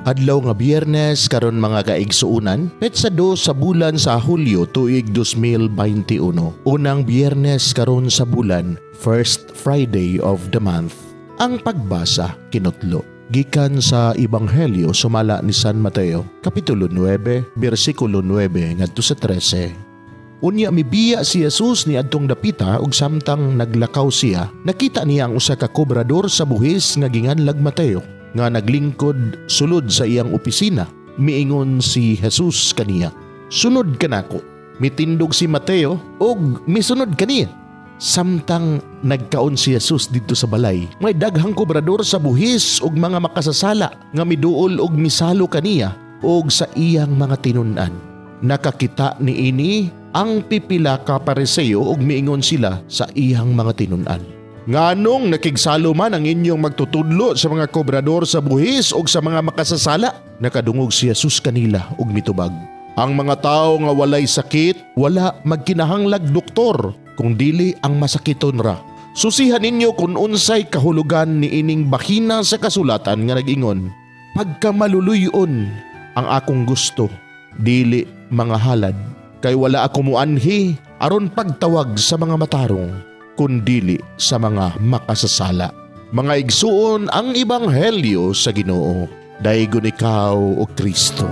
Adlaw nga Biyernes karon mga kaigsuunan, petsa 2 sa bulan sa Hulyo tuig 2021. Unang Biyernes karon sa bulan, first Friday of the month. Ang pagbasa kinutlo gikan sa Ebanghelyo sumala ni San Mateo, kapitulo 9, bersikulo 9 ngadto sa 13. Unya mibiya si Jesus ni adtong dapita ug samtang naglakaw siya, nakita niya ang usa ka kobrador sa buhis nga ginganlag Mateo nga naglingkod sulod sa iyang opisina. Miingon si Jesus kaniya, "Sunod ka nako." Mitindog si Mateo ug misunod kaniya. Samtang nagkaon si Jesus dito sa balay, may daghang kobrador sa buhis ug mga makasasala nga miduol ug misalo kaniya ug sa iyang mga tinun-an. Nakakita niini ang pipila ka Pariseo ug miingon sila sa iyang mga tinun-an, "Nganong nakigsalo man ang inyong magtutudlo sa mga kobrador sa buhis o sa mga makasasala?" Nakadungog si Jesus kanila ug mitubag, "Ang mga tao nga walay sakit, wala magkinahanglag doktor, kung dili ang masakiton ra. Susihan ninyo kung unsay kahulugan ni ining bahina sa kasulatan nga nag-ingon, pagka maluluyon ang akong gusto, dili mga halad, kay wala ako muanhi aron pagtawag sa mga matarong, kundili sa mga makasasala." Mga igsuon ang Ebanghelyo sa Ginoo. Daygon ikaw o Kristo.